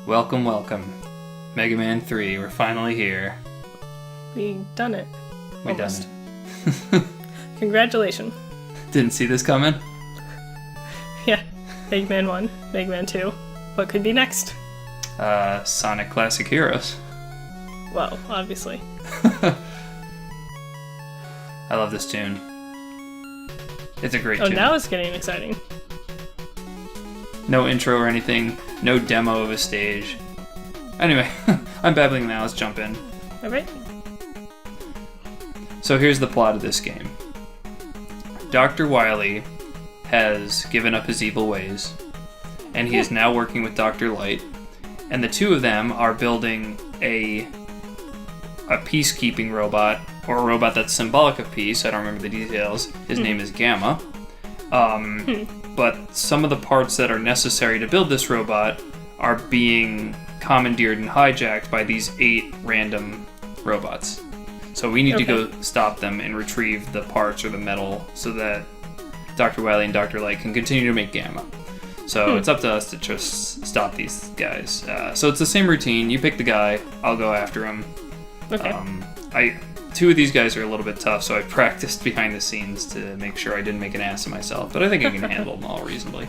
Welcome, welcome. Mega Man 3, we're finally here. We done it. We Almost. done it. Congratulations. Didn't see this coming? Yeah. Mega Man 1, Mega Man 2. What could be next? Sonic Classic Heroes. Well, obviously. I love this tune. It's a great Oh, tune. now it's getting exciting. No intro or anything, no demo of a stage. Anyway, I'm babbling now, let's jump in. Alright. So here's the plot of this game. Dr. Wily has given up his evil ways, and he is now working with Dr. Light, and the two of them are building a peacekeeping robot, or a robot that's symbolic of peace. I don't remember the details. His name is Gamma. But some of the parts that are necessary to build this robot are being commandeered and hijacked by these 8 random robots. So we need to go stop them and retrieve the parts or the metal so that Dr. Wily and Dr. Light can continue to make Gamma. So it's up to us to just stop these guys. So it's the same routine. You pick the guy, I'll go after him. Okay. 2 of these guys are a little bit tough, so I practiced behind the scenes to make sure I didn't make an ass of myself. But I think I can handle them all reasonably.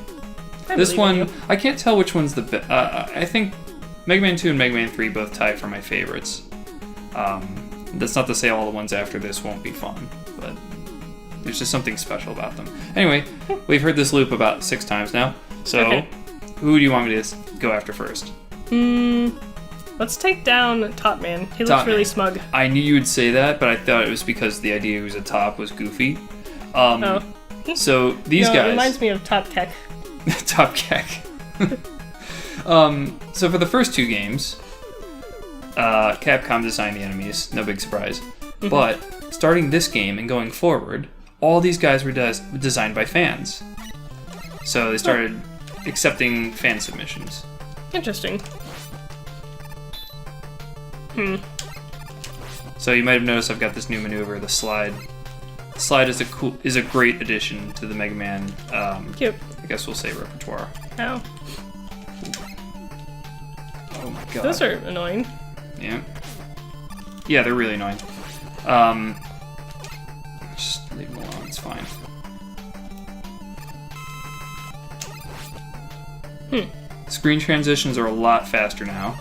This one, I can't tell which one's the best. I think Mega Man 2 and Mega Man 3 both tie for my favorites. That's not to say all the ones after this won't be fun, but there's just something special about them. Anyway, we've heard this loop about 6 times now, so who do you want me to go after first? Let's take down Top Man. He looks really smug. I knew you would say that, but I thought it was because the idea he was a top was goofy. So these guys... It reminds me of Top Keck. Top Keck. So for the first 2 games, Capcom designed the enemies, no big surprise. But starting this game and going forward, all these guys were designed by fans. So they started accepting fan submissions. Interesting. So you might have noticed I've got this new maneuver, the slide. The slide is a great addition to the Mega Man. Cute. I guess we'll say repertoire. Ow. Oh my god. Those are annoying. Yeah. Yeah, they're really annoying. Just leave them alone, it's fine. Screen transitions are a lot faster now.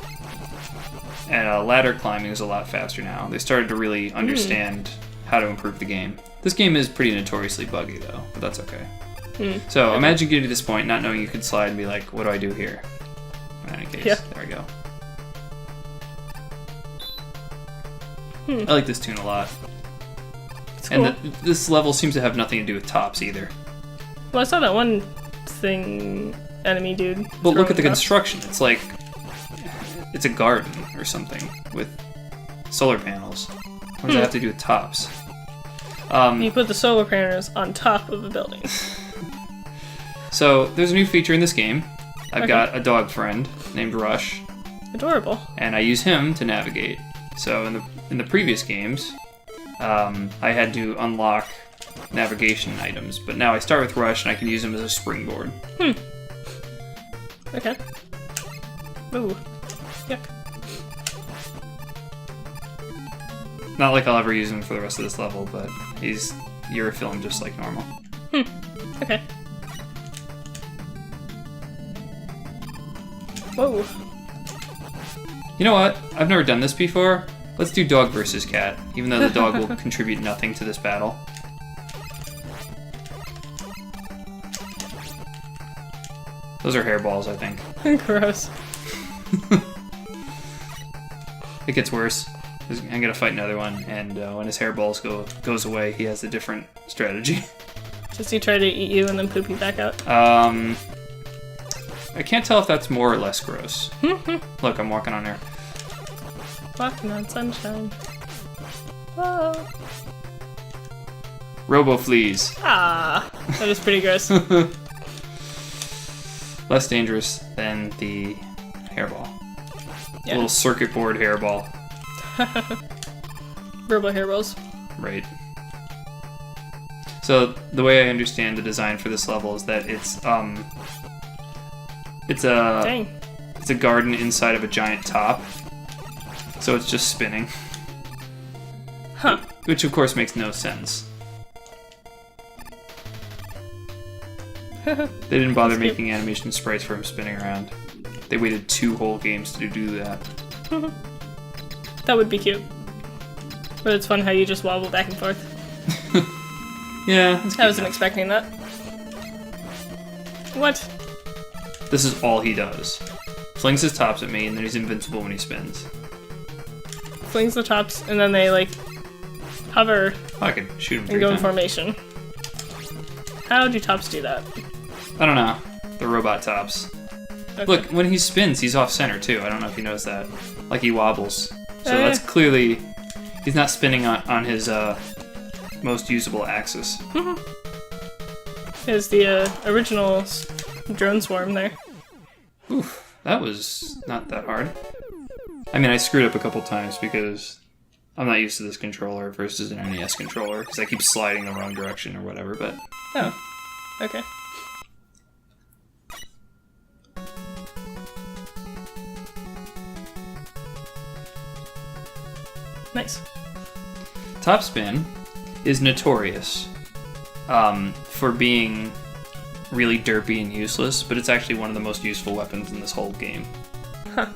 And ladder climbing is a lot faster now. They started to really understand how to improve the game. This game is pretty notoriously buggy though, but that's okay. So imagine getting to this point, not knowing you could slide and be like, what do I do here? In any case, there we go. I like this tune a lot. It's cool. And this level seems to have nothing to do with tops either. Well, I saw that one thing, enemy dude. But look at the construction. It's like, it's a garden or something with solar panels. What does that have to do with tops? You put the solar panels on top of a building. So there's a new feature in this game. I've got a dog friend named Rush. Adorable. And I use him to navigate. So in the previous games, I had to unlock navigation items, but now I start with Rush and I can use him as a springboard. Okay. Ooh. Yuck. Not like I'll ever use him for the rest of this level, but he's Eurofilm just like normal. Okay. Whoa. You know what? I've never done this before. Let's do dog versus cat, even though the dog will contribute nothing to this battle. Those are hairballs, I think. Gross. It gets worse. I'm gonna fight another one, and when his hairballs goes away, he has a different strategy. Does he try to eat you and then poop you back out? I can't tell if that's more or less gross. Look, I'm walking on air. Walking on sunshine. Whoa. Robo-fleas. Ah, that is pretty gross. Less dangerous than the hairball. Yeah. Little circuit board hairball. Robo hairballs. Right. So the way I understand the design for this level is that it's a Dang. It's a garden inside of a giant top. So it's just spinning. Huh. Which of course makes no sense. They didn't bother making animation sprites for him spinning around. They waited 2 whole games to do that. That would be cute. But it's fun how you just wobble back and forth. Yeah, I wasn't expecting that. What? This is all he does. Flings his tops at me, and then he's invincible when he spins. Flings the tops, and then they, like, hover Oh, I could shoot him 3 and go in times. formation. How do tops do that? I don't know. The robot tops. Okay. Look, when he spins, he's off center too. I don't know if you noticed that. Like he wobbles. So that's clearly... He's not spinning on his most usable axis. There's the original drone swarm there. Oof, that was not that hard. I mean, I screwed up a couple times because I'm not used to this controller versus an NES controller because I keep sliding the wrong direction or whatever, but... Oh, okay. Nice. Topspin is notorious for being really derpy and useless, but it's actually one of the most useful weapons in this whole game. Huh.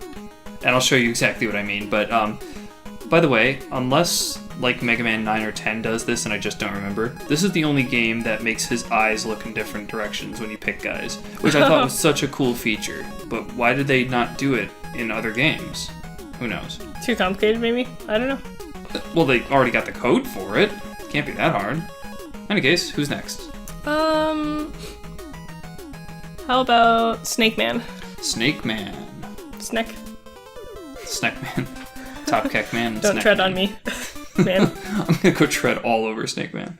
And I'll show you exactly what I mean, but by the way, unless like Mega Man 9 or 10 does this and I just don't remember, this is the only game that makes his eyes look in different directions when you pick guys, which I thought was such a cool feature, but why did they not do it in other games? Who knows? Too complicated, maybe? I don't know. Well, they already got the code for it. Can't be that hard. In any case, who's next? How about Snake Man? Snake Man. Snack. Snack Man. Top Keck Man. Don't Snack tread Man. on me, man. I'm gonna go tread all over Snake Man.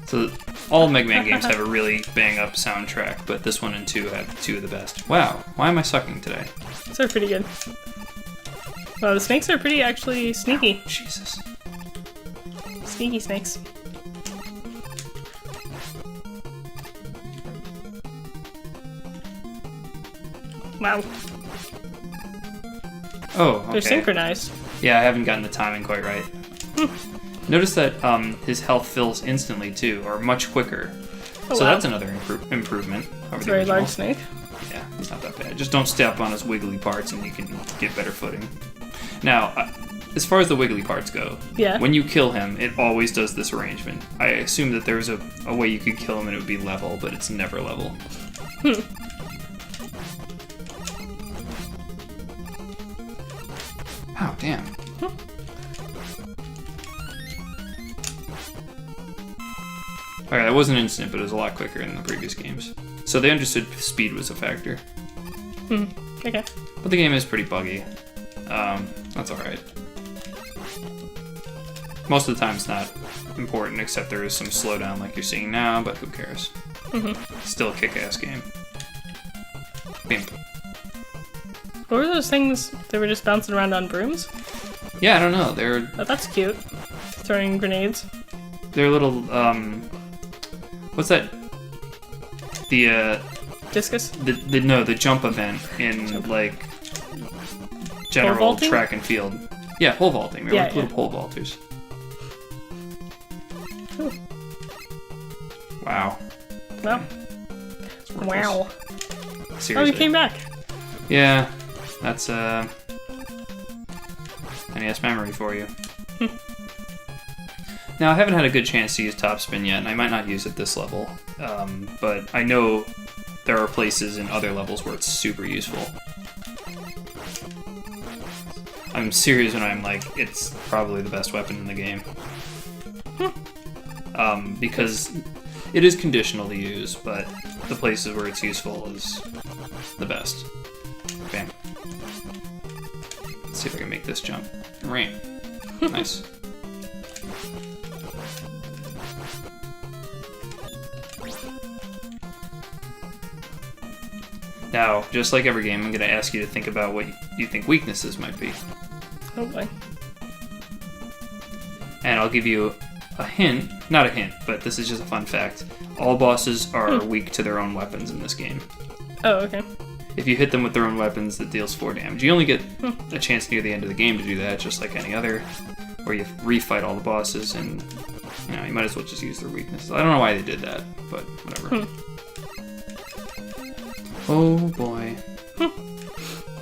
So, all Mega Man games have a really bang-up soundtrack, but this one and 2 have 2 of the best. Wow, why am I sucking today? These are pretty good. Wow, the snakes are pretty actually sneaky. Jesus. Sneaky snakes. Wow, Oh, okay. they're synchronized. Yeah, I haven't gotten the timing quite right. Notice that his health fills instantly, too, or much quicker. Oh, So wow. that's another improvement over It's a the very original. large snake. Yeah, he's not that bad. Just don't step on his wiggly parts and you can get better footing. Now, as far as the wiggly parts go, Yeah. when you kill him, it always does this arrangement. I assume that there's a way you could kill him and it would be level, but it's never level. Oh, damn. Okay, that wasn't instant, but it was a lot quicker in the previous games. So they understood speed was a factor. Okay. But the game is pretty buggy. That's alright. Most of the time it's not important, except there is some slowdown like you're seeing now, but who cares? Still a kick-ass game. Bam. What were those things that were just bouncing around on brooms? Yeah, I don't know. They're Oh, that's cute. Throwing grenades. little, what's that? The Discus? the jump event in, like, general vaulting? track and field. Yeah, pole vaulting. They're Yeah, like little yeah. pole vaulters. Ooh. Wow. Wow. It's worthless. Wow. Seriously. Oh, you came back. Yeah, that's NES memory for you. Now, I haven't had a good chance to use Topspin yet, and I might not use it this level, but I know there are places in other levels where it's super useful. I'm serious when I'm like, it's probably the best weapon in the game. Because it is conditional to use, but the places where it's useful is the best. Bam. Let's see if I can make this jump. Ram. Nice. Now, just like every game, I'm going to ask you to think about what you think weaknesses might be. Oh boy. And I'll give you a hint, not a hint, but this is just a fun fact. All bosses are weak to their own weapons in this game. Oh, okay. If you hit them with their own weapons, that deals 4 damage. You only get a chance near the end of the game to do that, just like any other, where you refight all the bosses, and you might as well just use their weaknesses. I don't know why they did that, but whatever. Oh boy.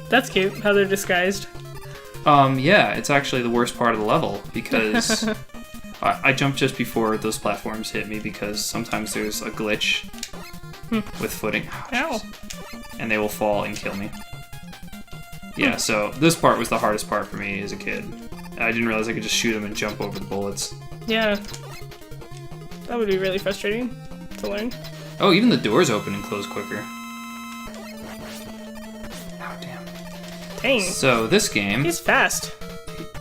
That's cute, how they're disguised. Yeah, it's actually the worst part of the level, because I jumped just before those platforms hit me, because sometimes there's a glitch with footing. Ow. And they will fall and kill me. Yeah, so this part was the hardest part for me as a kid. I didn't realize I could just shoot them and jump over the bullets. Yeah. That would be really frustrating to learn. Oh, even the doors open and close quicker. Oh, damn. Dang. So this game... He's fast.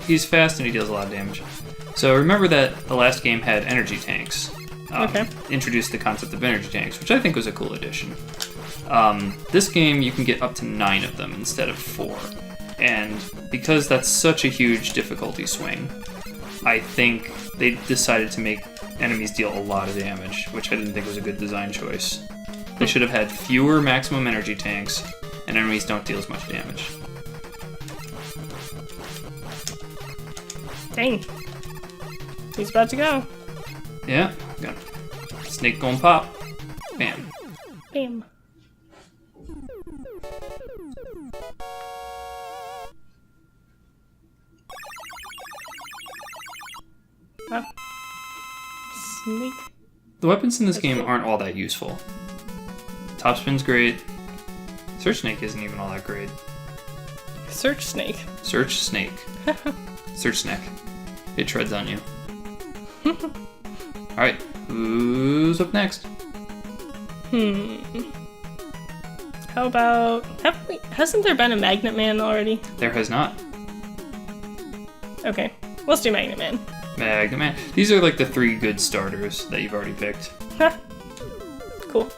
He's fast and he deals a lot of damage. So remember that the last game had energy tanks. Okay. Introduced the concept of energy tanks, which I think was a cool addition. This game, you can get up to 9 of them instead of 4. And because that's such a huge difficulty swing, I think they decided to make enemies deal a lot of damage, which I didn't think was a good design choice. They should have had fewer maximum energy tanks, and enemies don't deal as much damage. Dang. He's about to go. Yeah, got snake going pop. Bam. Bam. Wow. Snake. The weapons in this game aren't all that useful. Top spin's great. Search snake isn't even all that great. Search snake. Search snake. Search snake. It treads on you. Alright, who's up next? How about... Hasn't there been a Magnet Man already? There has not. Okay, let's do Magnet Man. Magnet Man. These are like the 3 good starters that you've already picked. Cool.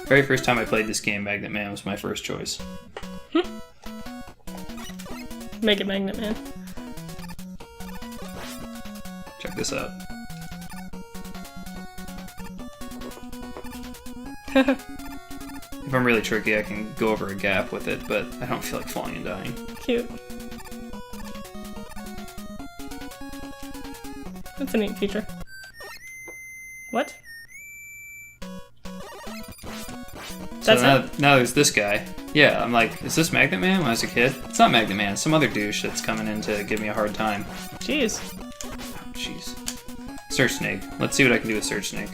Very first time I played this game, Magnet Man was my first choice. Make it Magnet Man. Check this out. If I'm really tricky, I can go over a gap with it, but I don't feel like falling and dying. Cute. That's a neat feature. What? So That's now there's this guy. Yeah, I'm like, is this Magnet Man when I was a kid? It's not Magnet Man, it's some other douche that's coming in to give me a hard time. Jeez. Oh, jeez. Search Snake. Let's see what I can do with Search Snake.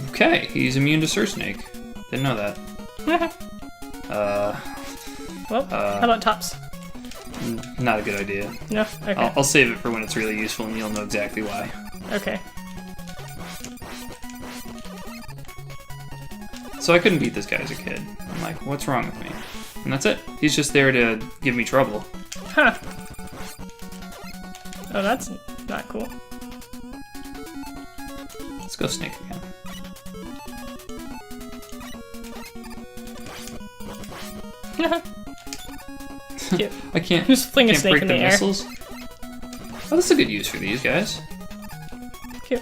Okay, he's immune to Search Snake. Didn't know that. Well, how about tops? Not a good idea. No? Okay. I'll save it for when it's really useful and you'll know exactly why. Okay. So I couldn't beat this guy as a kid. I'm like, what's wrong with me? And that's it. He's just there to give me trouble. Huh. Oh, that's not cool. Let's go Snake again. Cute. I can't, Just fling a can't snake break in the the air. missiles. Oh, that's a good use for these guys. Cute.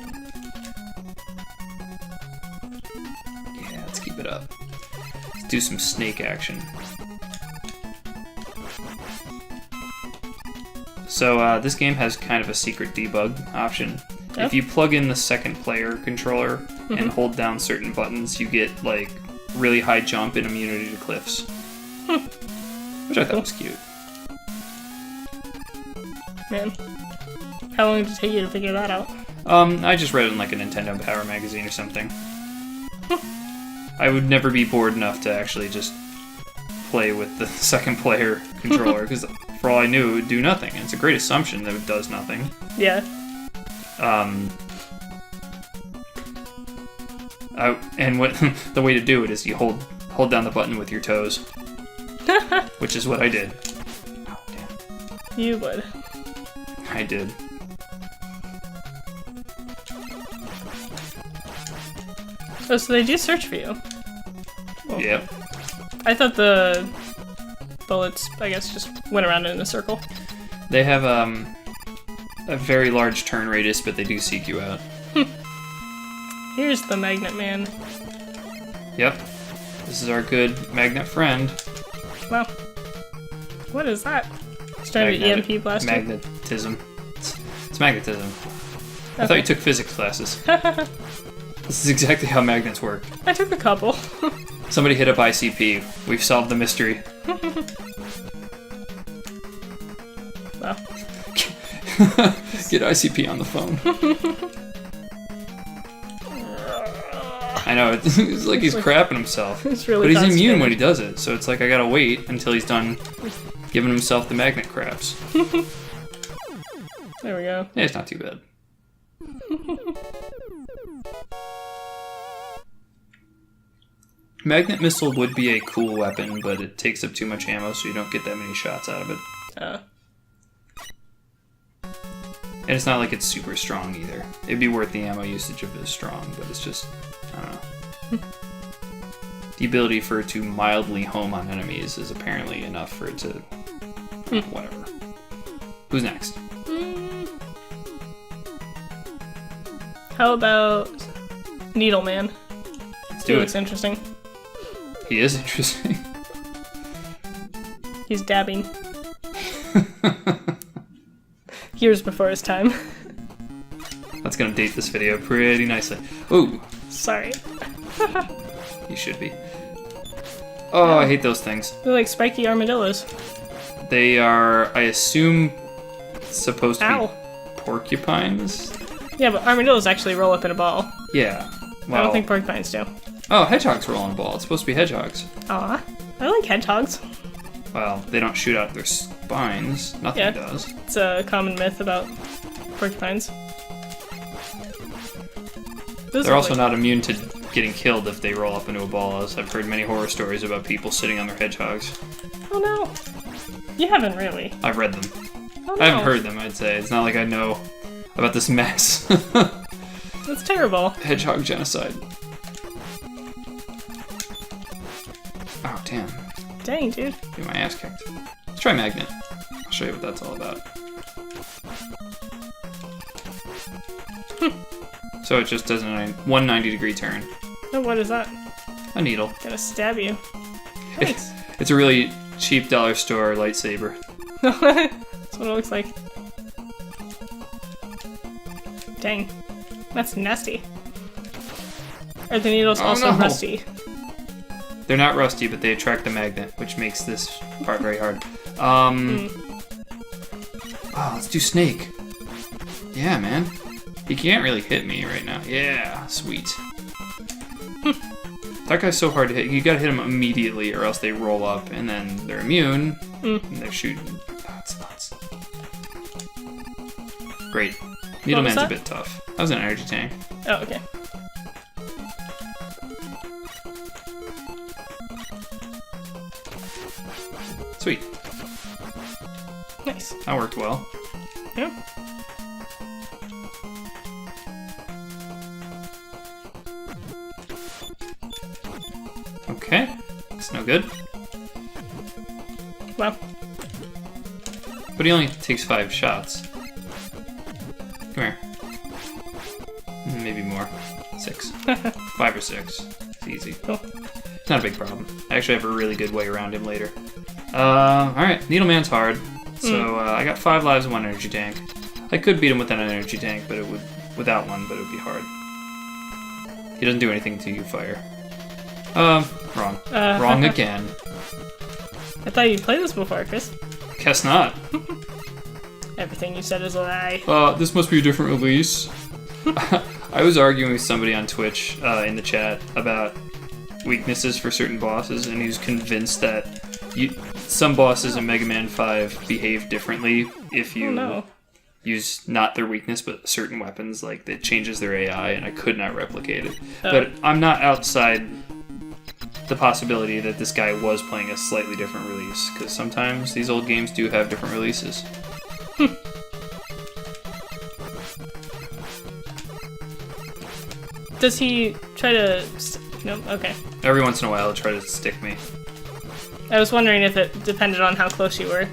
Yeah, let's keep it up. Let's do some snake action. So this game has kind of a secret debug option. Oh. If you plug in the second player controller and hold down certain buttons, you get like really high jump and immunity to cliffs. Which I thought was cute. Man. How long did it take you to figure that out? I just read it in like a Nintendo Power magazine or something. I would never be bored enough to actually just play with the second player controller, because for all I knew, it would do nothing. And it's a great assumption that it does nothing. Yeah. And what the way to do it is you hold down the button with your toes, which is what I did. Oh damn! You would. I did. Oh, so they do search for you. Well, Yep. I thought the bullets, I guess, just went around in a circle. They have a very large turn radius, but they do seek you out. Here's the magnet man. Yep. This is our good magnet friend. Wow. What is that? It's trying to EMP blast you? Magnetism. It's magnetism. I thought you took physics classes. This is exactly how magnets work. I took a couple. Somebody hit up ICP. We've solved the mystery. Wow. Get ICP on the phone. I know, it's like he's crapping himself. It's really but he's immune constipated. when he does it, so it's like I gotta wait until he's done giving himself the magnet craps. There we go. Yeah, it's not too bad. Magnet missile would be a cool weapon, but it takes up too much ammo, so you don't get that many shots out of it. And it's not like it's super strong either. It'd be worth the ammo usage if it's strong, but it's just, I don't know. The ability for it to mildly home on enemies is apparently enough for it to... whatever. Who's next? How about Needleman? Let's He do looks it. interesting. He is interesting. He's dabbing. Years before his time. That's gonna date this video pretty nicely. Ooh, Sorry. you should be. Oh, I hate those things. They're like spiky armadillos. They are, I assume, supposed to Ow. be porcupines? Yeah, but armadillos actually roll up in a ball. Yeah. I Well, don't think porcupines do. oh, hedgehogs roll on a ball. It's supposed to be hedgehogs. Aw. I like hedgehogs. Well, they don't shoot out their spines. Nothing Yeah. does. It's a common myth about porcupines. Those They're are also like- not immune to getting killed if they roll up into a ball, as I've heard many horror stories about people sitting on their hedgehogs. Oh no. You haven't really. I've read them. Oh no. I haven't heard them, I'd say. It's not like I know about this mess. That's terrible. Hedgehog genocide. Oh, damn. Dang, dude. Get my ass kicked. Let's try magnet. I'll show you what that's all about. So it just does a 190-degree turn. Oh, what is that? A needle. Gonna stab you. Nice. It's a really cheap dollar store lightsaber. That's what it looks like. Dang. That's nasty. Are the needles Oh, also no. rusty? They're not rusty, but they attract the magnet, which makes this part very hard. Oh, let's do snake. Yeah, man. He can't really hit me right now. Yeah, sweet. That guy's so hard to hit. You gotta hit him immediately, or else they roll up, and then they're immune, and they're shooting. That's nuts. Great. Needleman's a that? bit tough. That was an energy tank. Oh, okay. Sweet. Nice. That worked well. Yeah. Okay. It's no good. Wow. But he only takes 5 shots. Come here. Maybe more. 6. 5 or 6. It's easy. Cool. It's not a big problem. I actually have a really good way around him later. Alright. Needleman's hard. So I got 5 lives and 1 energy tank. I could beat him with an energy tank, but it would without one, but it would be hard. He doesn't do anything to you fire. Wrong. Wrong again. I thought you played this before, Chris. Guess not. Everything you said is a lie. This must be a different release. I was arguing with somebody on Twitch in the chat about weaknesses for certain bosses, and he was convinced that some bosses in Mega Man 5 behave differently if you use not their weakness but certain weapons, like that changes their AI, and I could not replicate it. But I'm not outside the possibility that this guy was playing a slightly different release, because sometimes these old games do have different releases. Does he try to... No? Okay. Every once in a while he'll try to stick me. I was wondering if it depended on how close you were.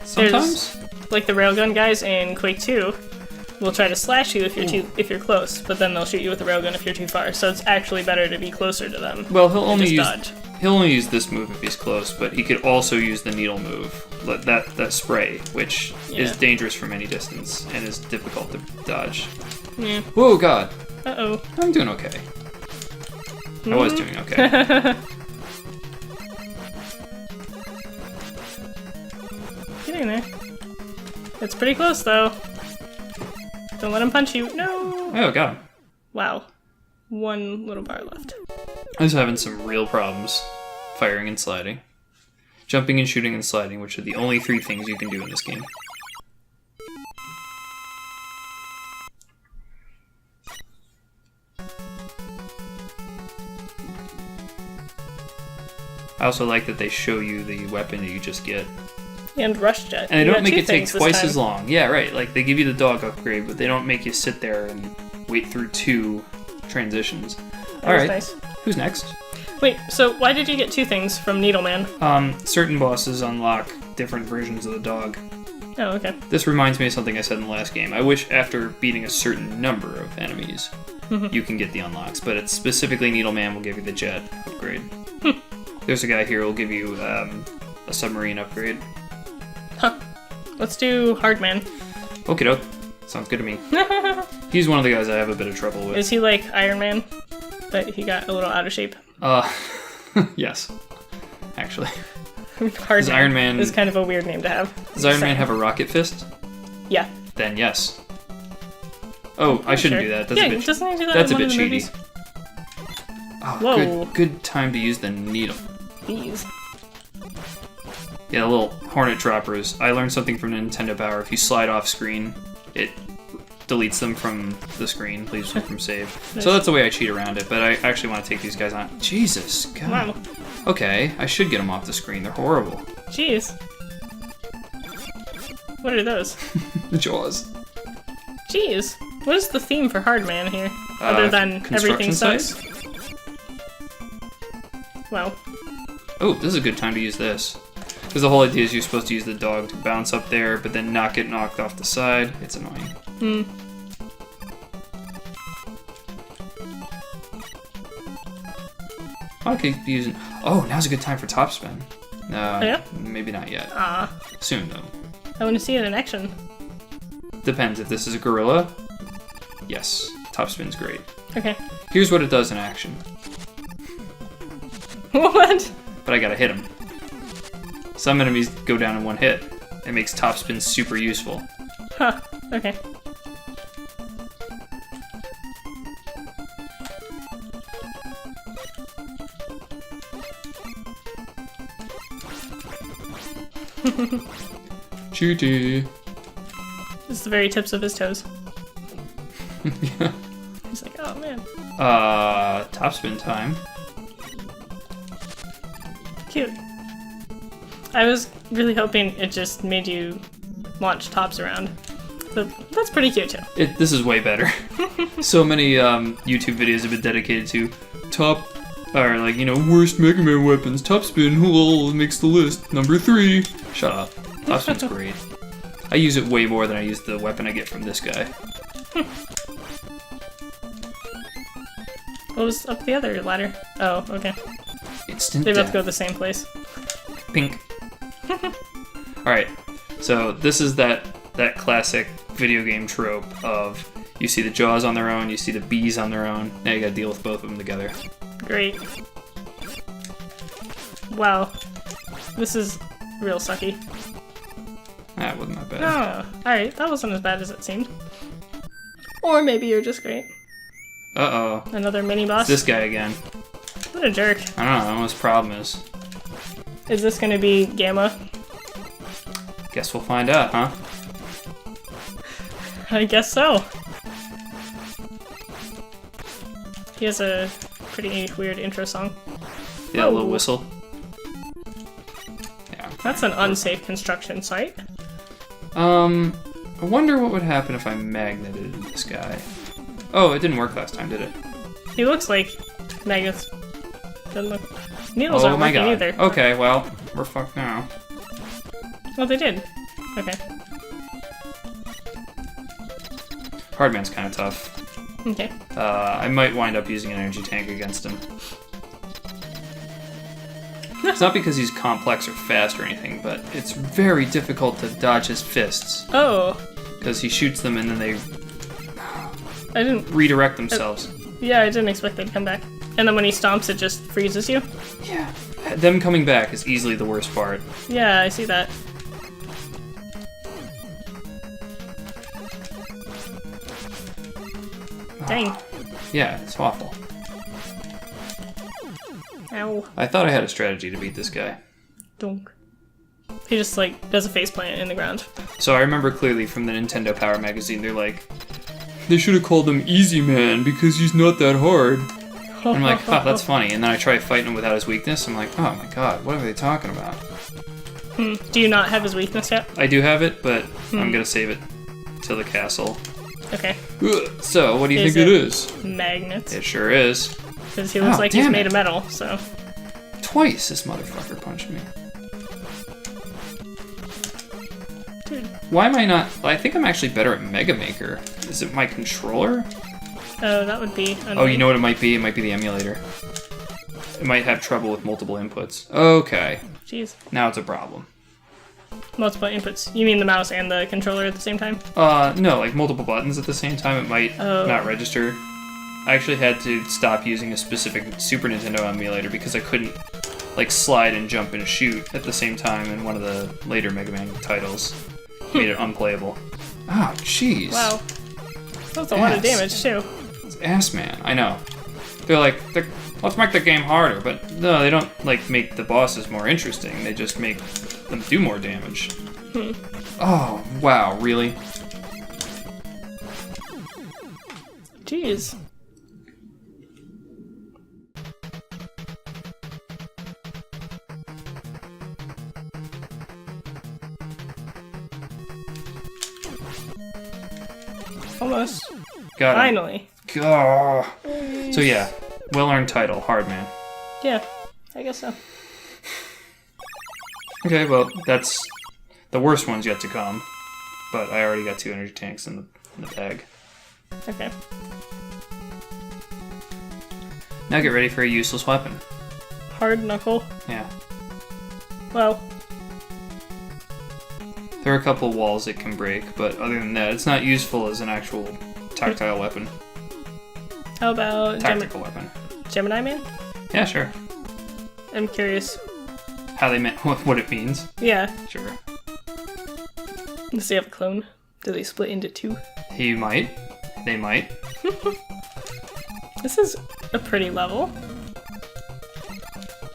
Sometimes? Like the railgun guys in Quake 2 will try to slash you if you're close, but then they'll shoot you with the railgun if you're too far. So it's actually better to be closer to them. Well, dodge. He'll only use this move if he's close, but he could also use the needle move, that spray, which is dangerous from any distance and is difficult to dodge. Yeah. Whoa, God. Uh-oh. I'm doing okay. I was doing okay. Getting there. It's pretty close, though. Don't let him punch you. No! Oh, got him. Wow. One little bar left. I was having some real problems firing and sliding. Jumping and shooting and sliding, which are the only 3 things you can do in this game. I also like that they show you the weapon that you just get. And rush jet. And they don't make it take twice as long. Yeah, right. Like, they give you the dog upgrade, but they don't make you sit there and wait through 2 transitions. Alright, nice. Who's next? Wait, so why did you get 2 things from Needleman? Certain bosses unlock different versions of the dog. Oh, okay. This reminds me of something I said in the last game. I wish after beating a certain number of enemies, you can get the unlocks, but it's specifically Needleman will give you the jet upgrade. There's a guy here who will give you a submarine upgrade. Huh. Let's do Hardman. Okie doke. Sounds good to me. He's one of the guys I have a bit of trouble with. Is he like Iron Man? But he got a little out of shape? Yes. Actually. Hardman Iron Man is kind of a weird name to have. Does Iron Man have a rocket fist? Yeah. Then yes. Oh, I shouldn't do that. That's a bit. Doesn't he do that That's in a bit one of the cheaty. movies? Oh, Whoa. good time to use the needle. Bees. Yeah, the little hornet droppers. I learned something from Nintendo Power. If you slide off screen, it deletes them from the screen, leaves them from save. So that's the way I cheat around it, but I actually want to take these guys on. Jesus, God. Wow. Okay, I should get them off the screen. They're horrible. Jeez. What are those? The Jaws. Jeez. What is the theme for Hardman here? Other than everything sucks? Wow. Oh, this is a good time to use this. Because the whole idea is you're supposed to use the dog to bounce up there, but then not get knocked off the side. It's annoying. I keep using... Oh, now's a good time for top spin. Yeah? Maybe not yet. Ah. Soon, though. I want to see it in action. Depends. If this is a gorilla, yes, top spin's great. Okay. Here's what it does in action. What? But I gotta hit him. Some enemies go down in one hit. It makes top spin super useful. Huh. Okay. Cheaty. It's the very tips of his toes. Yeah. He's like, oh man. Top spin time. Cute. I was really hoping it just made you launch tops around. But that's pretty cute too. This is way better. So many YouTube videos have been dedicated to worst Mega Man weapons. Top spin, makes the list. Number 3. Shut up. Top spin's great. I use it way more than I use the weapon I get from this guy. What was up the other ladder? Oh, okay. Instant They both death. go the same place. Pink. Alright, so this is that classic video game trope of you see the Jaws on their own, you see the bees on their own, now you gotta deal with both of them together. Great. Wow. This is real sucky. That wasn't that bad. Oh, alright. That wasn't as bad as it seemed. Or maybe you're just great. Uh-oh. Another mini-boss? It's this guy again. What a jerk. I don't know what his problem is. Is this gonna be Gamma? Guess we'll find out, huh? I guess so. He has a pretty weird intro song. Yeah, a little Whoa. whistle. Yeah. That's an unsafe construction site. I wonder what would happen if I magneted this guy. Oh, it didn't work last time, did it? He looks like magnets. Doesn't look. Needles aren't my working god. either. Okay, well, we're fucked now. Well, they did. Okay. Hardman's kind of tough. Okay. I might wind up using an energy tank against him. It's not because he's complex or fast or anything, but it's very difficult to dodge his fists. Oh. Because he shoots them and then they I didn't redirect themselves. Yeah, I didn't expect they'd come back. And then when he stomps, it just freezes you? Yeah. Them coming back is easily the worst part. Yeah, I see that. Dang. Yeah, it's awful. Ow. I thought I had a strategy to beat this guy. Donk. He just, like, does a faceplant in the ground. So I remember clearly from the Nintendo Power magazine, they're like, they should have called him Easy Man because he's not that hard. And I'm like, huh, that's funny. And then I try fighting him without his weakness. I'm like, oh my god, what are they talking about? Do you not have his weakness yet? I do have it, but I'm gonna save it till the castle. Okay. So, what do you think it is? Magnets. It sure is. Because he looks like he's made of metal, so... Twice this motherfucker punched me. Dude. Why am I not... I think I'm actually better at Mega Maker. Is it my controller? Oh, that would be annoying. Oh, you know what it might be? It might be the emulator. It might have trouble with multiple inputs. Okay. Jeez. Now it's a problem. Multiple inputs. You mean the mouse and the controller at the same time? No, like multiple buttons at the same time, it might not register. I actually had to stop using a specific Super Nintendo emulator because I couldn't, like, slide and jump and shoot at the same time in one of the later Mega Man titles. Made it unplayable. Oh, jeez. Wow. That's a lot of damage, too. It's ass man, I know. They're like, let's make the game harder, but no, they don't, like, make the bosses more interesting. They just make them do more damage. Oh, wow, really? Jeez. Almost. Got it. Finally. Gah. So yeah, well-earned title, Hardman. Yeah, I guess so. Okay, well, that's... The worst one's yet to come. But I already got 2 energy tanks in the bag. Okay. Now get ready for a useless weapon. Hard knuckle. Yeah. Well. There are a couple walls it can break, but other than that, it's not useful as an actual tactile weapon. How about Tactical weapon. Gemini Man? Yeah, sure. I'm curious. How they meant what it means. Yeah. Sure. Does he have a clone? Do they split into 2? He might. They might. This is a pretty level.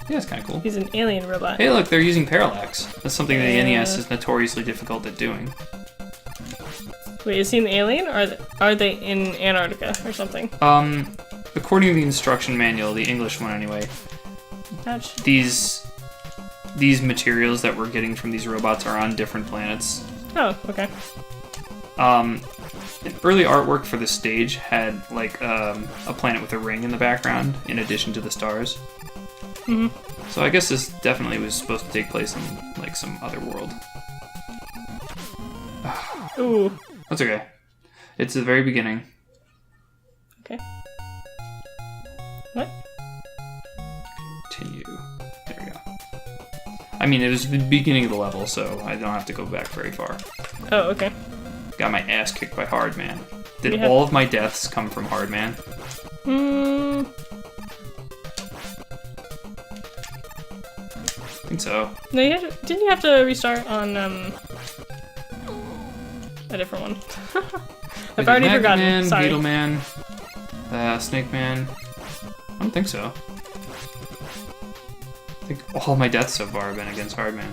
Yeah, it's kind of cool. He's an alien robot. Hey, look, they're using parallax. That's something the NES is notoriously difficult at doing. Wait, is he an alien, or are they in Antarctica or something? According to the instruction manual, the English one anyway, Ouch. these materials that we're getting from these robots are on different planets. Oh, okay. Early artwork for the stage had like a planet with a ring in the background in addition to the stars. Mm-hmm. So I guess this definitely was supposed to take place in like some other world. Ooh. That's okay. It's the very beginning. Okay. What? Continue. There we go. I mean, it was the beginning of the level, so I don't have to go back very far. Oh, okay. Got my ass kicked by Hardman. Did all of my deaths come from Hardman? I think so. No, didn't you have to restart on a different one? I've already forgotten. Man, Sorry. Beetle Man, Snake Man. I don't think so. I think all my deaths so far have been against Hardman.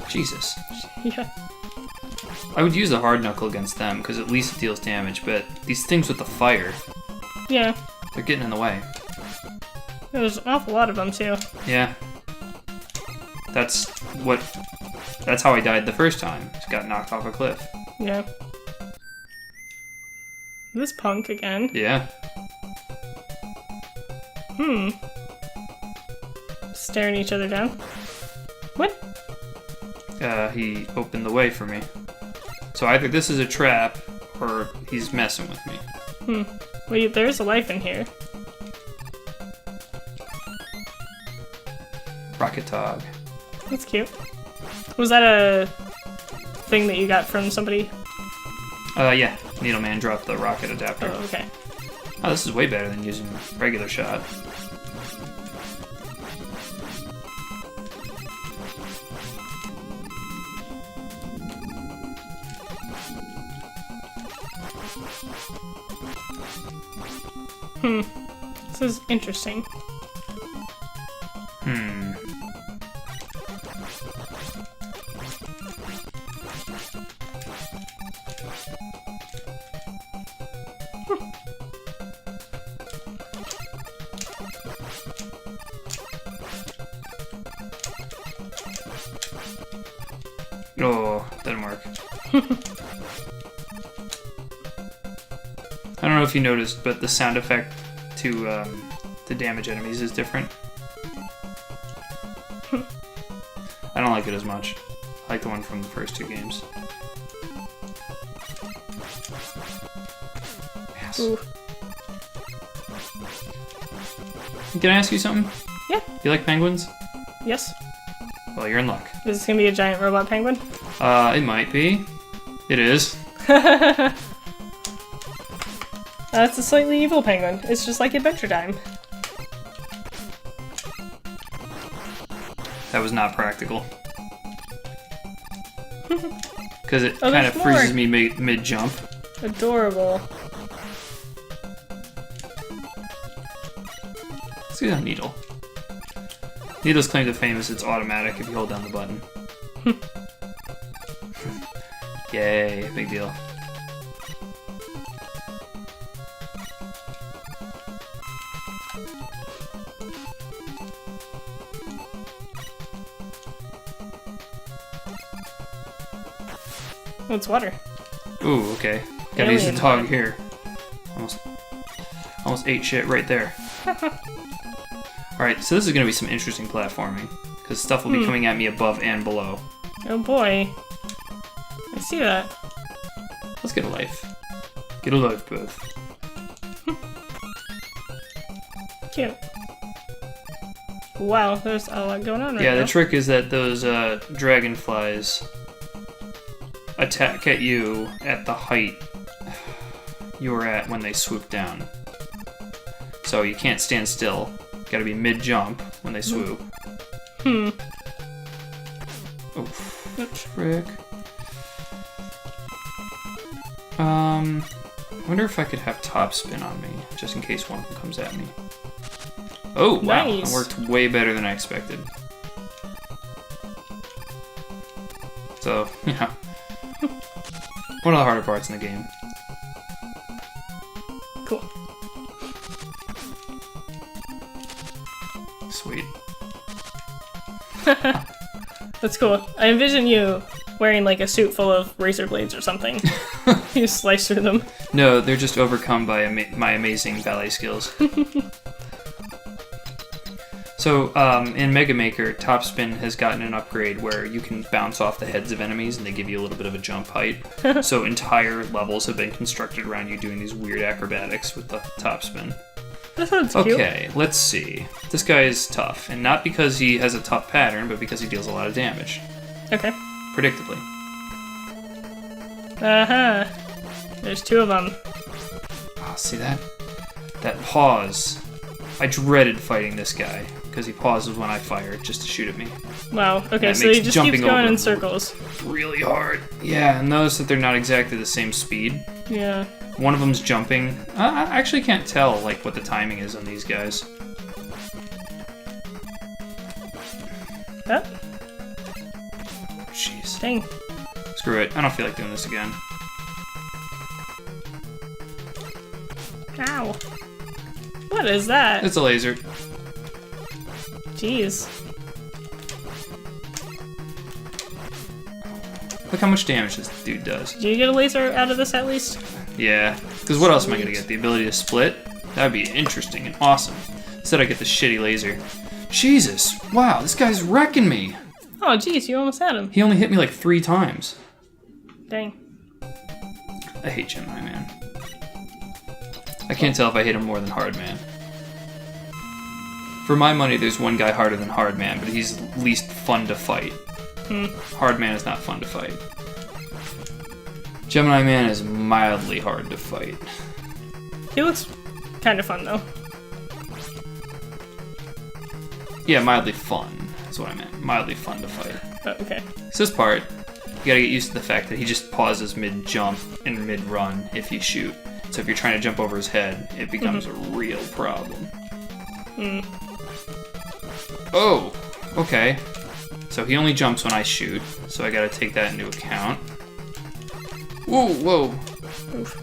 Jesus. Yeah. I would use the hard knuckle against them, because at least it deals damage, but these things with the fire, Yeah. they're getting in the way. There's an awful lot of them, too. Yeah. That's how I died the first time. Just got knocked off a cliff. Yeah. This punk again. Yeah. Staring each other down. What? He opened the way for me. So either this is a trap, or he's messing with me. Wait, there is a life in here. Rocket Tog. That's cute. Was that a thing that you got from somebody? Yeah. Needleman dropped the rocket adapter. Oh, okay. Oh, this is way better than using a regular shot. This is interesting. Oh, didn't work. I don't know if you noticed, but the sound effect to damage enemies is different. I don't like it as much. I like the one from the first two games. Yes. Ooh. Can I ask you something? Yeah. You like penguins? Yes. Well, you're in luck. Is this gonna be a giant robot penguin? It might be. It is. It's a slightly evil penguin. It's just like Adventure Time. That was not practical. Because it Oh, kind of there's freezes more. me mid-jump. Adorable. Let's do that needle. Needle's claim to fame is it's automatic if you hold down the button. Yay, big deal. Oh, it's water. Ooh, okay. Gotta use the Alien tog water. here. Almost ate shit right there. Alright, so this is gonna be some interesting platforming. Because stuff will be coming at me above and below. Oh boy. I see that. Let's get a life. Get a life, Beth. Cute. Wow, there's a lot going on right Yeah, now. the trick is that those dragonflies attack at you at the height you were at when they swoop down. So you can't stand still. Gotta be mid-jump when they swoop. Oof. Trick. I wonder if I could have top spin on me, just in case one of them comes at me. Oh, wow. Nice. That worked way better than I expected. So, yeah. One of the harder parts in the game. Cool. Sweet. That's cool. I envision you wearing like a suit full of razor blades or something. You slice through them. No, they're just overcome by my amazing ballet skills. So, in Mega Maker, Top Spin has gotten an upgrade where you can bounce off the heads of enemies and they give you a little bit of a jump height. So entire levels have been constructed around you doing these weird acrobatics with the Top Spin. That sounds cute. Okay, let's see. This guy is tough, and not because he has a tough pattern, but because he deals a lot of damage. Okay. Predictably. Uh-huh. There's two of them. Oh, see that? That pause. I dreaded fighting this guy, because he pauses when I fire just to shoot at me. Wow. Okay, That so makes he just jumping keeps going over in circles. Really hard. Yeah, and notice that they're not exactly the same speed. Yeah. One of them's jumping. I actually can't tell like what the timing is on these guys. Oh, Jeez. dang. Screw it. I don't feel like doing this again. Ow. What is that? It's a laser. Jeez. Look how much damage this dude does. Did you get a laser out of this at least? Yeah, because what else am I going to get? The ability to split? That would be interesting and awesome. Instead, I get the shitty laser. Jesus! Wow, this guy's wrecking me! Oh, jeez, you almost had him. He only hit me like 3 times. Dang. I hate Gemini Man. I can't tell if I hate him more than Hard Man. For my money, there's one guy harder than Hard Man, but he's least fun to fight. Hard Man is not fun to fight. Gemini Man is mildly hard to fight. He looks kind of fun, though. Yeah, mildly fun is what I meant. Mildly fun to fight. Oh, okay. So this part, you gotta get used to the fact that he just pauses mid-jump and mid-run if you shoot. So if you're trying to jump over his head, it becomes a real problem. Oh, okay. So he only jumps when I shoot, so I gotta take that into account. Whoa, whoa. Oof.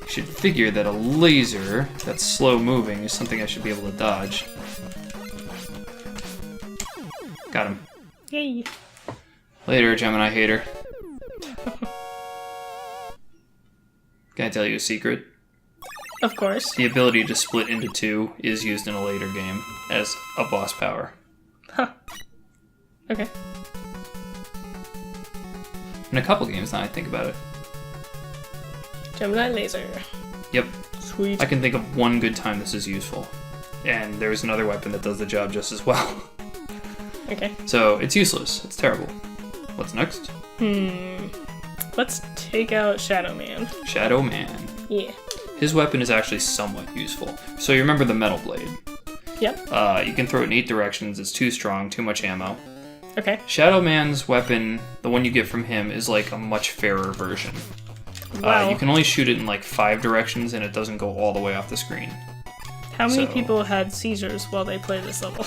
You should figure that a laser that's slow moving is something I should be able to dodge. Got him. Yay. Later, Gemini hater. Can I tell you a secret? Of course. The ability to split into 2 is used in a later game as a boss power. Huh. Okay. In a couple games now I think about it. Gemini laser. Yep. Sweet. I can think of one good time this is useful. And there's another weapon that does the job just as well. Okay. So, it's useless. It's terrible. What's next? Let's take out Shadow Man. Shadow Man. Yeah. His weapon is actually somewhat useful. So you remember the Metal Blade. Yep. You can throw it in 8 directions. It's too strong, too much ammo. Okay. Shadow Man's weapon, the one you get from him, is like a much fairer version. Wow. You can only shoot it in like 5 directions and it doesn't go all the way off the screen. How many people had seizures while they played this level?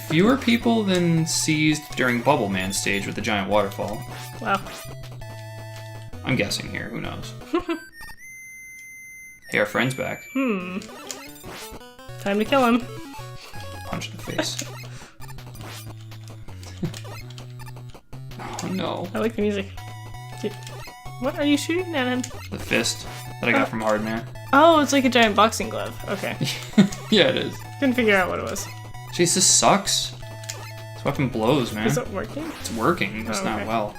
Fewer people than seized during Bubble Man stage with the giant waterfall. Wow. I'm guessing here, who knows? Hey, our friend's back. Time to kill him. Punch in the face. Oh no. I like the music. Dude, what are you shooting at him? The fist that I got from Hard Man. Oh, it's like a giant boxing glove. Okay. Yeah, it is. Couldn't figure out what it was. Jeez, this sucks. This weapon blows, man. Is it working? It's working, just not okay. well.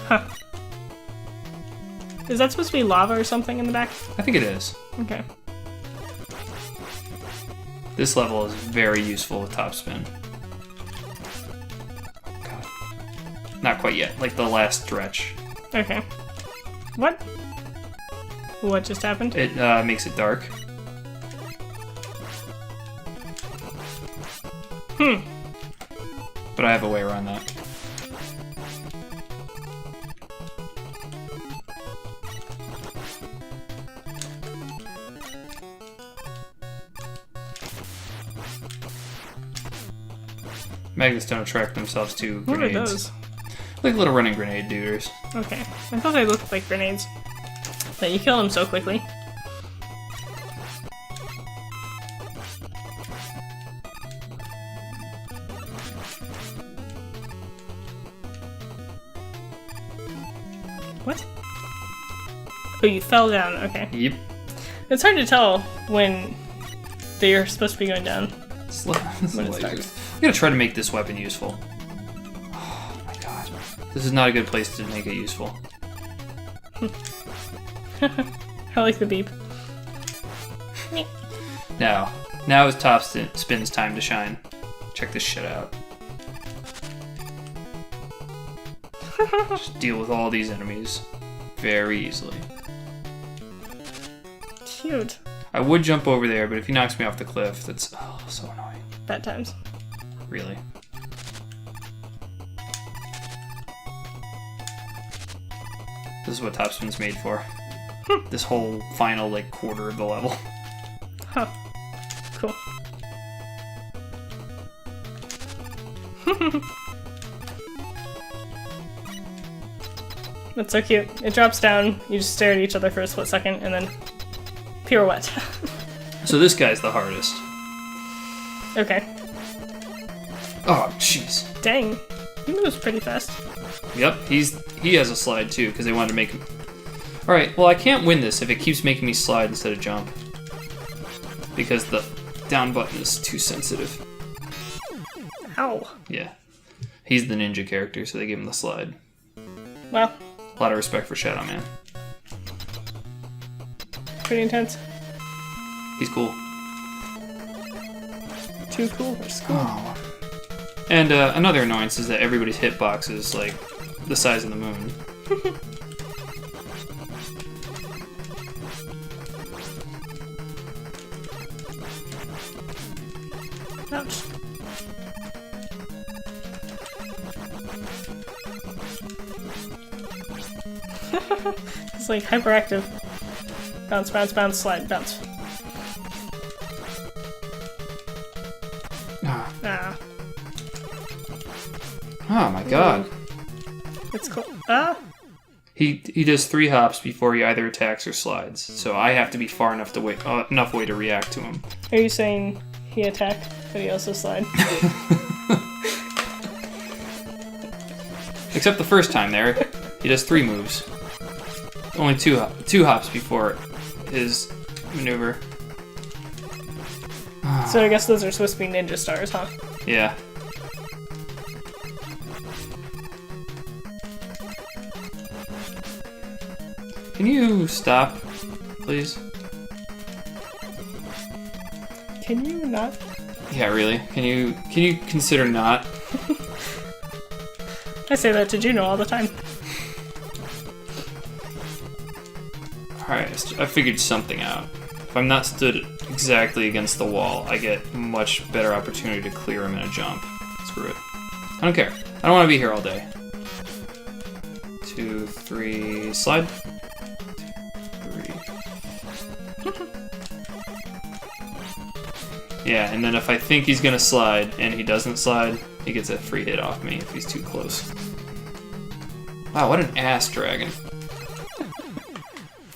Huh. Is that supposed to be lava or something in the back? I think it is. Okay. This level is very useful with top spin. God. Not quite yet, like the last stretch. Okay. What? What just happened? It makes it dark. But I have a way around that. Magnets don't attract themselves to What are grenades. those? Like little running grenade duders. Okay. I thought they looked like grenades. But you kill them so quickly. What? Oh, you fell down. Okay. Yep. It's hard to tell when they're supposed to be going down. I'm gonna try to make this weapon useful. Oh my god. This is not a good place to make it useful. I like the beep. Now is top spin's time to shine. Check this shit out. Just deal with all these enemies very easily. Cute. I would jump over there, but if he knocks me off the cliff, that's so annoying. Bad times. Really. This is what top spin's made for. This whole final like quarter of the level. Huh. Cool. That's so cute. It drops down, you just stare at each other for a split second, and then pirouette. So this guy's the hardest. Okay. Oh, jeez. Dang. He moves pretty fast. Yep, he has a slide too, because they wanted to make him... Alright, well I can't win this if it keeps making me slide instead of jump. because the down button is too sensitive. Ow. Yeah. He's the ninja character, so they give him the slide. Well. A lot of respect for Shadow Man. Pretty intense. He's cool. Too cool for school. Oh. And another annoyance is that everybody's hitbox is like the size of the moon. Ouch. It's like hyperactive. Bounce, bounce, bounce, slide, bounce. Ah. Oh my god. It's cool. Ah! He does 3 hops before he either attacks or slides, so I have to be far enough to wait enough way to react to him. Are you saying he attacked, but he also slide? Except the first time there, he does 3 moves. Only two hops before his maneuver. So I guess those are supposed to be ninja stars, huh? Yeah. Can you stop, please? Can you not? Yeah, really? Can you consider not? I say that to Juno all the time. Alright, I figured something out. If I'm not stood exactly against the wall, I get much better opportunity to clear him in a jump. Screw it. I don't care. I don't want to be here all day. 2, 3, slide. 2, 3. Yeah, and then if I think he's gonna slide and he doesn't slide, he gets a free hit off me if he's too close. Wow, what an ass dragon.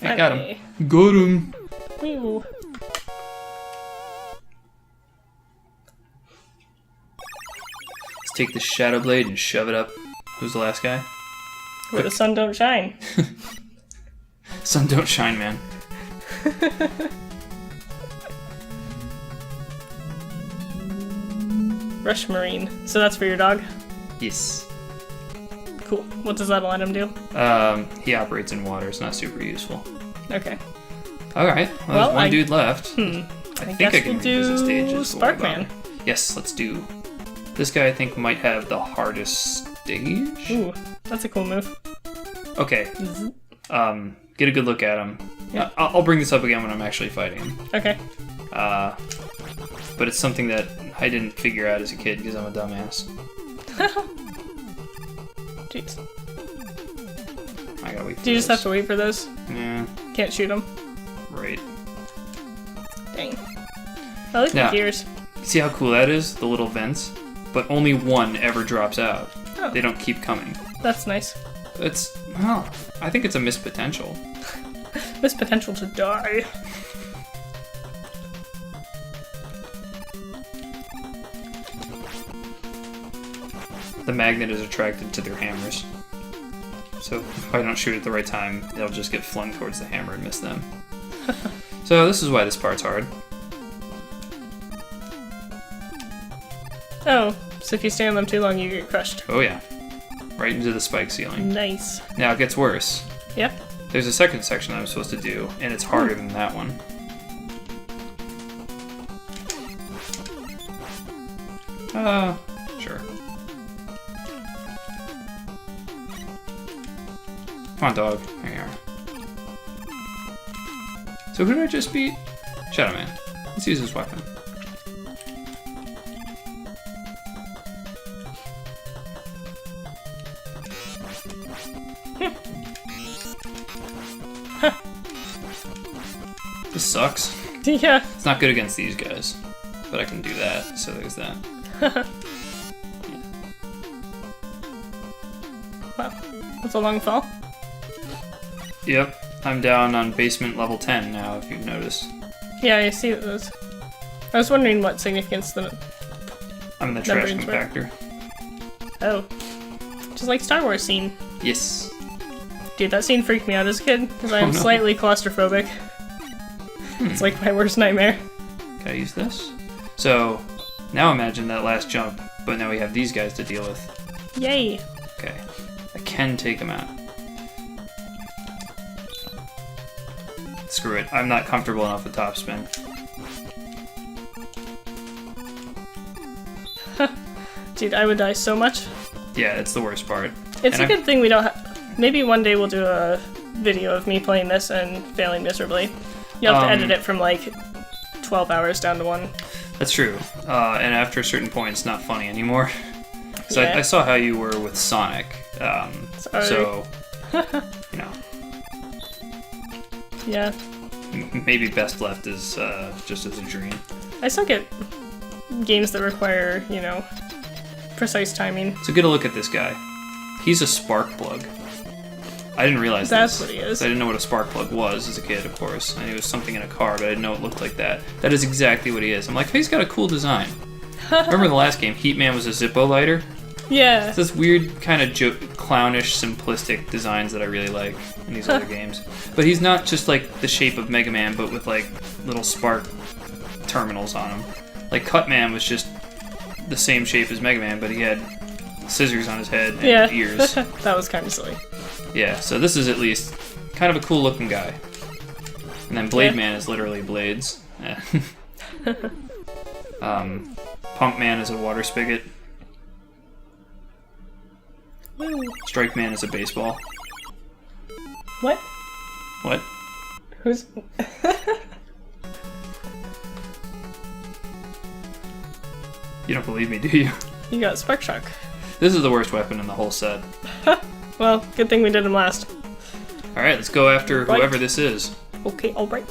I got him. Got him. Woo. Let's take the Shadow Blade and shove it up. Who's the last guy? Where the sun don't shine. Sun don't shine, man. Rush Marine. So that's for your dog? Yes. Cool. What does that let him do? He operates in water. It's not super useful. Okay. Alright, well, there's one dude left. I think guess I can we'll revisit stages. do Sparkman. Yes, let's do. This guy I think might have the hardest stage. Ooh, that's a cool move. Okay. Get a good look at him. Yeah. I'll bring this up again when I'm actually fighting him. Okay. But it's something that I didn't figure out as a kid because I'm a dumbass. Jeez. I gotta wait for Do you just have to wait for those? Yeah. Can't shoot them? Right. Dang. I like the gears. See how cool that is? The little vents? But only one ever drops out. Oh. They don't keep coming. That's nice. It's, well, I think it's a missed potential. Missed potential to die. The magnet is attracted to their hammers. So if I don't shoot at the right time, they'll just get flung towards the hammer and miss them. So this is why this part's hard. Oh, so if you stay on them too long, you get crushed. Oh yeah. Right into the spike ceiling. Nice. Now it gets worse. Yeah? There's a second section I'm supposed to do, and it's harder than that one. Sure. Come on, dog. Here you are. So who did I just beat? Shadow Man. Let's use his weapon. This sucks. Yeah. It's not good against these guys, but I can do that, so there's that. Wow. That's a long fall. Yep, I'm down on basement level 10 now, if you've noticed. Yeah, I see those. I was wondering what significance the I'm in the trash numbers were. compactor. Oh. Just like Star Wars scene. Yes. Dude, that scene freaked me out as a kid, because I'm no. slightly claustrophobic. It's like my worst nightmare. Gotta use this. So, now imagine that last jump, but now we have these guys to deal with. Yay! Okay. I can take them out. Screw it. I'm not comfortable enough with top spin. Dude, I would die so much. Yeah, it's the worst part. It's And a good thing we don't have... Maybe one day we'll do a video of me playing this and failing miserably. You'll have to edit it from like 12 hours down to 1. That's true. And after a certain point, it's not funny anymore. So Yeah. I saw how you were with Sonic. Sorry. So, you know, Yeah. maybe best left is just as a dream. I suck at games that require, you know, precise timing. So get a look at this guy. He's a spark plug. I didn't realize That's this. what he is. I didn't know what a spark plug was as a kid, of course. I knew it was something in a car, but I didn't know it looked like that. That is exactly what he is. I'm like, hey, he's got a cool design. Remember the last game, Heatman was a Zippo lighter? Yeah. It's this weird kind of clownish, simplistic designs that I really like in these other games. But he's not just like the shape of Mega Man, but with like little spark terminals on him. Like Cutman was just the same shape as Mega Man, but he had scissors on his head and ears. That was kind of silly. Yeah, so this is at least kind of a cool looking guy. And then Blade Yeah. Man is literally blades. Pump Man is a water spigot. Strike Man is a baseball. What? What? Who's... You don't believe me, do you? You got Spark Shock. This is the worst weapon in the whole set. Well, good thing we did him last. Alright, let's go after Right. whoever this is. Okay, alright.